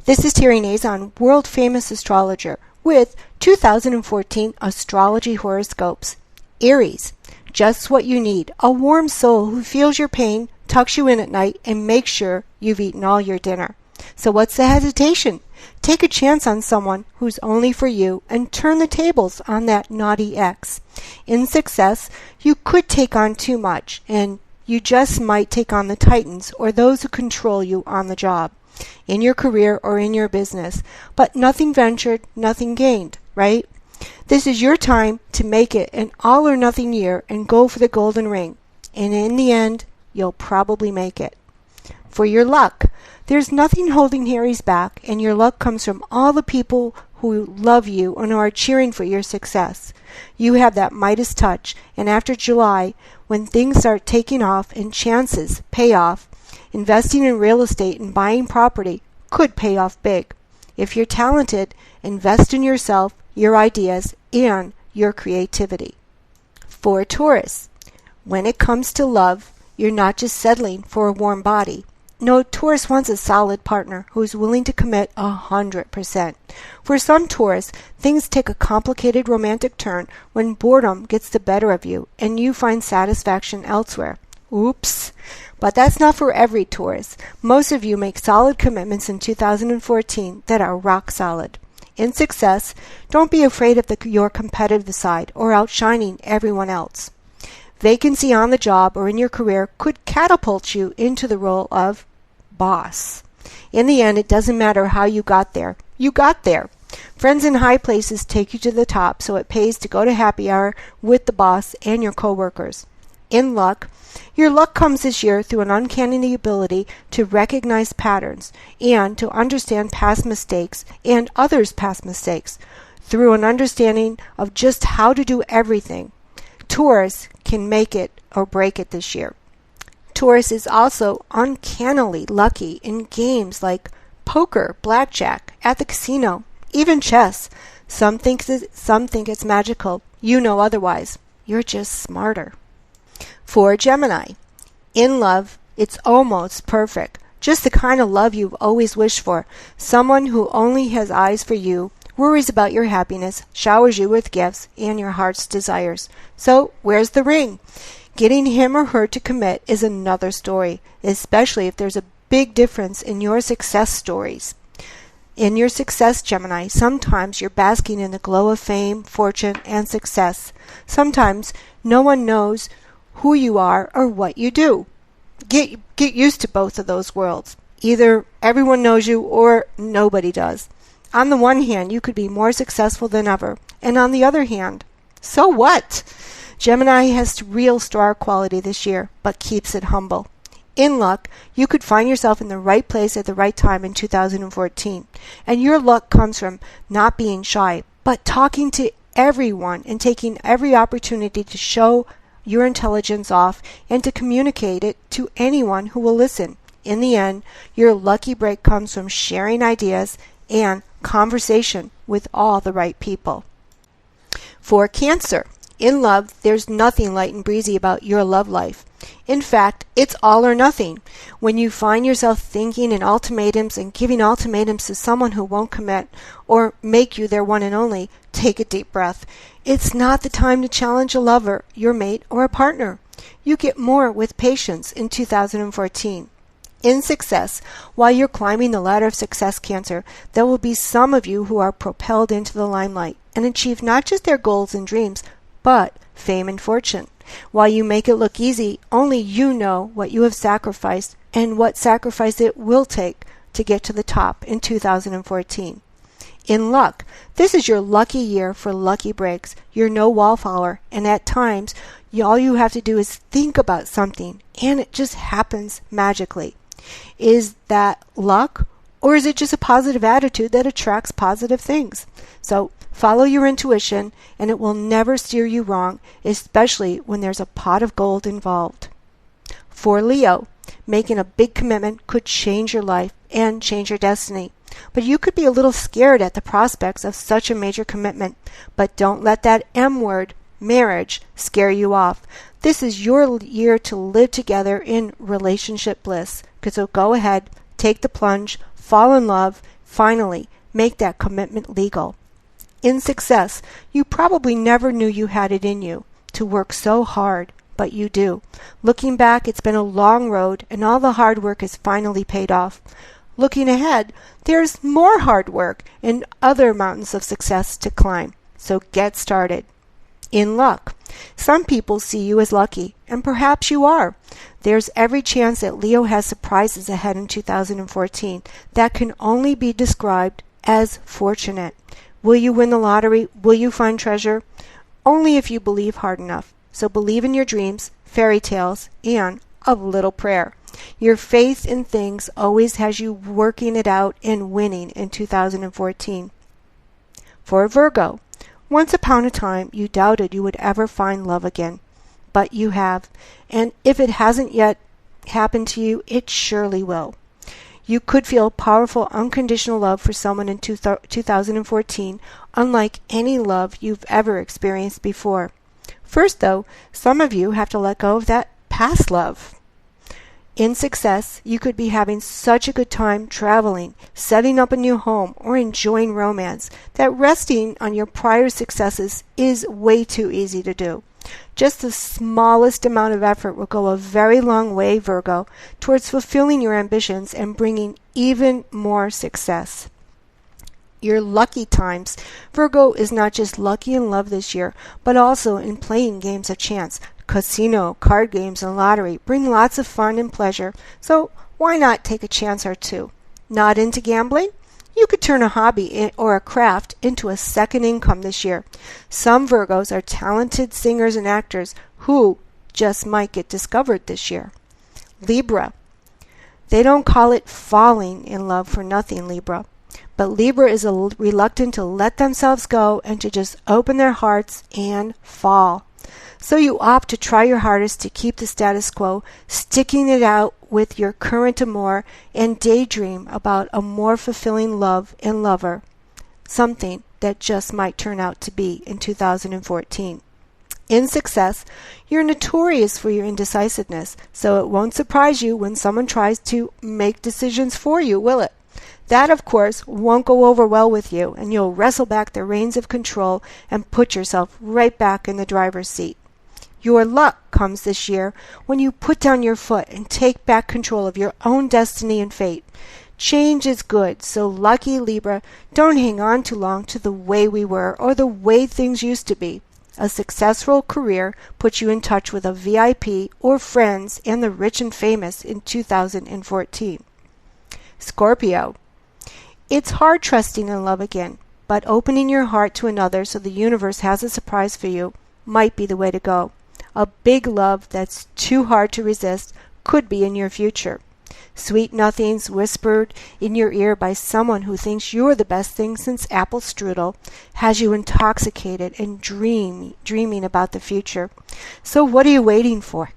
This is Terry Nazon, world-famous astrologer, with 2014 Astrology Horoscopes. Aries, just what you need. A warm soul who feels your pain, tucks you in at night, and makes sure you've eaten all your dinner. So what's the hesitation? Take a chance on someone who's only for you and turn the tables on that naughty ex. In success, you could take on too much, and you just might take on the titans or those who control you on the job, in your career or in your business. But nothing ventured, nothing gained, right? This is your time to make it an all or nothing year and go for the golden ring. And in the end, you'll probably make it. For your luck, there's nothing holding Harry's back, and your luck comes from all the people who love you and are cheering for your success. You have that Midas touch, and after July, when things start taking off and chances pay off, investing in real estate and buying property could pay off big. If you're talented, invest in yourself, your ideas, and your creativity. For Taurus, when it comes to love, you're not just settling for a warm body. No, Taurus wants a solid partner who's willing to commit 100%. For some Taurus, things take a complicated romantic turn when boredom gets the better of you and you find satisfaction elsewhere. Oops. But that's not for every Taurus. Most of you make solid commitments in 2014 that are rock solid. In success, don't be afraid of your competitive side or outshining everyone else. Vacancy on the job or in your career could catapult you into the role of boss. In the end, it doesn't matter how you got there. You got there. Friends in high places take you to the top, so it pays to go to happy hour with the boss and your coworkers. In luck, your luck comes this year through an uncanny ability to recognize patterns and to understand past mistakes and others' past mistakes, through an understanding of just how to do everything. Taurus can make it or break it this year. Taurus is also uncannily lucky in games like poker, blackjack, at the casino, even chess. Some think it's magical. You know otherwise. You're just smarter. For Gemini, in love, it's almost perfect. Just the kind of love you've always wished for. Someone who only has eyes for you, worries about your happiness, showers you with gifts and your heart's desires. So, where's the ring? Getting him or her to commit is another story, especially if there's a big difference in your success stories. In your success, Gemini, sometimes you're basking in the glow of fame, fortune, and success. Sometimes no one knows who you are or what you do. Get used to both of those worlds. Either everyone knows you or nobody does. On the one hand, you could be more successful than ever, and on the other hand, so what? Gemini has real star quality this year, but keeps it humble. In luck, you could find yourself in the right place at the right time in 2014, and your luck comes from not being shy, but talking to everyone and taking every opportunity to show your intelligence off and to communicate it to anyone who will listen. In the end, your lucky break comes from sharing ideas and conversation with all the right people. For Cancer, in love, there's nothing light and breezy about your love life. In fact, it's all or nothing. When you find yourself thinking in ultimatums and giving ultimatums to someone who won't commit or make you their one and only, take a deep breath. It's not the time to challenge a lover, your mate, or a partner. You get more with patience in 2014. In success, while you're climbing the ladder of success, Cancer, there will be some of you who are propelled into the limelight and achieve not just their goals and dreams, but fame and fortune. While you make it look easy, only you know what you have sacrificed and what sacrifice it will take to get to the top in 2014. In luck, this is your lucky year for lucky breaks. You're no wallflower, and at times, all you have to do is think about something, and it just happens magically. Is that luck, or is it just a positive attitude that attracts positive things? So follow your intuition, and it will never steer you wrong, especially when there's a pot of gold involved. For Leo, making a big commitment could change your life and change your destiny. But you could be a little scared at the prospects of such a major commitment. But don't let that M word, marriage, scare you off. This is your year to live together in relationship bliss. So go ahead, take the plunge, fall in love, Finally, make that commitment legal. In success, you probably never knew you had it in you to work so hard, but you do. Looking back, it's been a long road, and all the hard work has finally paid off. Looking ahead, there's more hard work and other mountains of success to climb. So get started. In luck. Some people see you as lucky, and perhaps you are. There's every chance that Leo has surprises ahead in 2014 that can only be described as fortunate. Will you win the lottery? Will you find treasure? Only if you believe hard enough. So believe in your dreams, fairy tales, and a little prayer. Your faith in things always has you working it out and winning in 2014. For Virgo, once upon a time you doubted you would ever find love again, but you have, and if it hasn't yet happened to you, it surely will. You could feel powerful unconditional love for someone in 2014, unlike any love you've ever experienced before. First, though, some of you have to let go of that past love. In success, you could be having such a good time traveling, setting up a new home, or enjoying romance that resting on your prior successes is way too easy to do. Just the smallest amount of effort will go a very long way, Virgo, towards fulfilling your ambitions and bringing even more success. Your lucky times. Virgo is not just lucky in love this year, but also in playing games of chance. Casino, card games, and lottery bring lots of fun and pleasure, so why not take a chance or two? Not into gambling? You could turn a hobby or a craft into a second income this year. Some Virgos are talented singers and actors who just might get discovered this year. Libra. They don't call it falling in love for nothing, Libra. But Libra is reluctant to let themselves go and to just open their hearts and fall. So you opt to try your hardest to keep the status quo, sticking it out with your current amour, and daydream about a more fulfilling love and lover, something that just might turn out to be in 2014. In success, you're notorious for your indecisiveness, so it won't surprise you when someone tries to make decisions for you, will it? That, of course, won't go over well with you, and you'll wrestle back the reins of control and put yourself right back in the driver's seat. Your luck comes this year when you put down your foot and take back control of your own destiny and fate. Change is good, so lucky Libra, don't hang on too long to the way we were or the way things used to be. A successful career puts you in touch with a VIP or friends and the rich and famous in 2014. Scorpio. It's hard trusting in love again, but opening your heart to another so the universe has a surprise for you might be the way to go. A big love that's too hard to resist could be in your future. Sweet nothings whispered in your ear by someone who thinks you're the best thing since apple strudel has you intoxicated and dreaming about the future. So what are you waiting for?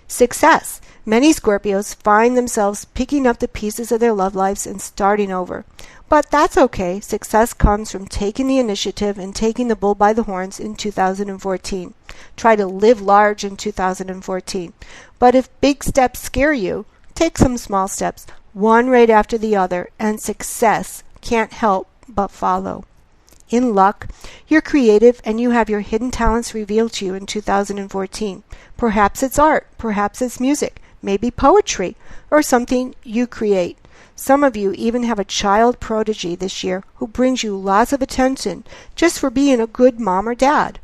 Success. Many Scorpios find themselves picking up the pieces of their love lives and starting over. But that's okay. Success comes from taking the initiative and taking the bull by the horns in 2014. Try to live large in 2014. But if big steps scare you, take some small steps, one right after the other, and success can't help but follow. In luck, you're creative and you have your hidden talents revealed to you in 2014. Perhaps it's art, perhaps it's music, maybe poetry, or something you create. Some of you even have a child prodigy this year who brings you lots of attention just for being a good mom or dad,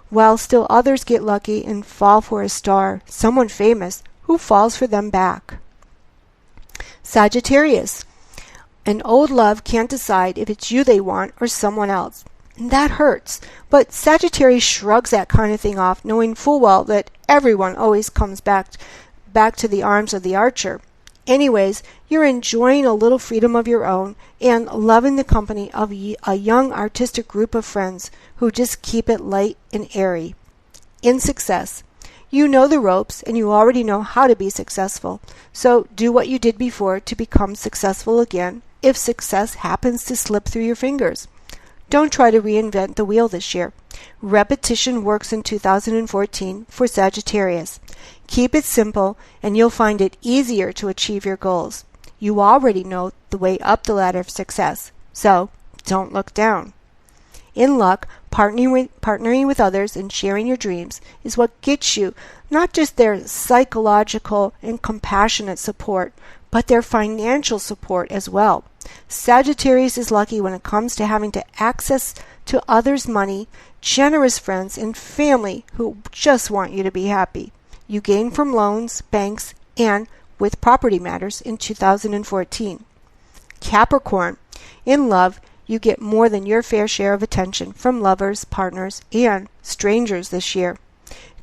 while still others get lucky and fall for a star, someone famous, who falls for them back. Sagittarius. An old love can't decide if it's you they want or someone else. And that hurts. But Sagittarius shrugs that kind of thing off, knowing full well that everyone always comes back to the arms of the archer. Anyways, you're enjoying a little freedom of your own and loving the company of a young artistic group of friends who just keep it light and airy. In success. You know the ropes and you already know how to be successful. So do what you did before to become successful again if success happens to slip through your fingers. Don't try to reinvent the wheel this year. Repetition works in 2014 for Sagittarius. Keep it simple and you'll find it easier to achieve your goals. You already know the way up the ladder of success, so don't look down. In luck, partnering with others and sharing your dreams is what gets you not just their psychological and compassionate support, but their financial support as well. Sagittarius is lucky when it comes to having access to others' money, generous friends, and family who just want you to be happy. You gain from loans, banks, and with property matters in 2014. Capricorn, in love, you get more than your fair share of attention from lovers, partners, and strangers this year.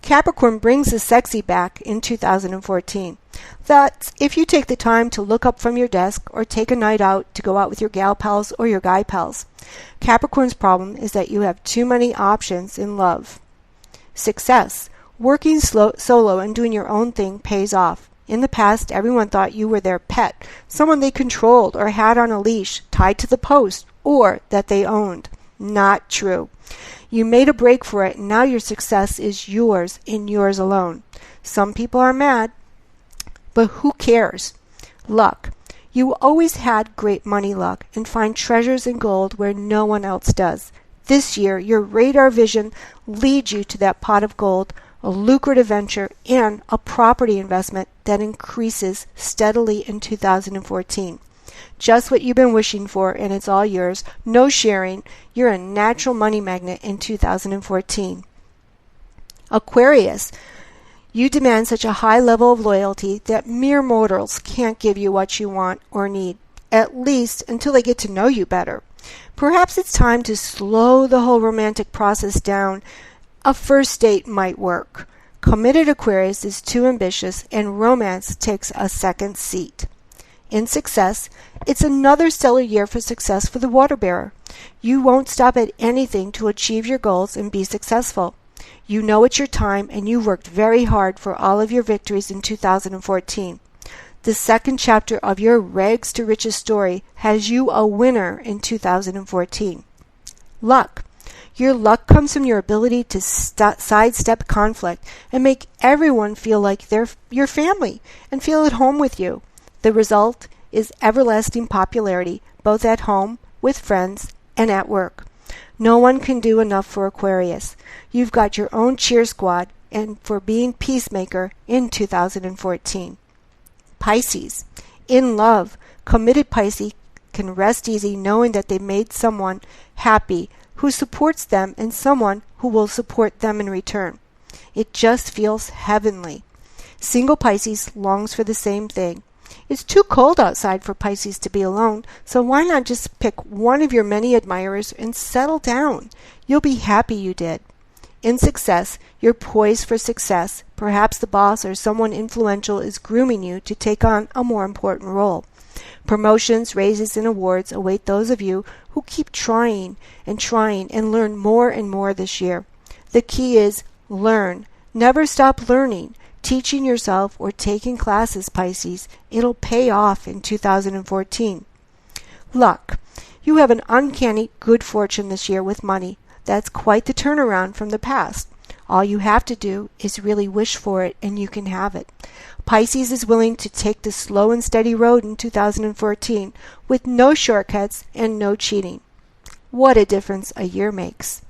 Capricorn brings the sexy back in 2014. That's if you take the time to look up from your desk or take a night out to go out with your gal pals or your guy pals. Capricorn's problem is that you have too many options in love. Success. Working solo and doing your own thing pays off. In the past, everyone thought you were their pet, someone they controlled or had on a leash, tied to the post, or that they owned. Not true. You made a break for it, and now your success is yours and yours alone. Some people are mad, but who cares? Luck. You always had great money luck and find treasures in gold where no one else does. This year, your radar vision leads you to that pot of gold, a lucrative venture, and a property investment that increases steadily in 2014. Just what you've been wishing for, and it's all yours. No sharing. You're a natural money magnet in 2014. Aquarius. You demand such a high level of loyalty that mere mortals can't give you what you want or need, at least until they get to know you better. Perhaps it's time to slow the whole romantic process down. A first date might work. Committed Aquarius is too ambitious, and romance takes a second seat. In success, it's another stellar year for success for the water bearer. You won't stop at anything to achieve your goals and be successful. You know it's your time, and you worked very hard for all of your victories in 2014. The second chapter of your rags to riches story has you a winner in 2014. Luck. Your luck comes from your ability to sidestep conflict and make everyone feel like they're your family and feel at home with you. The result is everlasting popularity, both at home, with friends, and at work. No one can do enough for Aquarius. You've got your own cheer squad and for being peacemaker in 2014. Pisces. In love, committed Pisces can rest easy knowing that they made someone happy who supports them and someone who will support them in return. It just feels heavenly. Single Pisces longs for the same thing. It's too cold outside for Pisces to be alone, so why not just pick one of your many admirers and settle down? You'll be happy you did. In success, you're poised for success. Perhaps the boss or someone influential is grooming you to take on a more important role. Promotions, raises, and awards await those of you who keep trying and learn more and more this year. The key is learn. Never stop learning. Teaching yourself or taking classes, Pisces. It'll pay off in 2014. Luck. You have an uncanny good fortune this year with money. That's quite the turnaround from the past. All you have to do is really wish for it and you can have it. Pisces is willing to take the slow and steady road in 2014 with no shortcuts and no cheating. What a difference a year makes.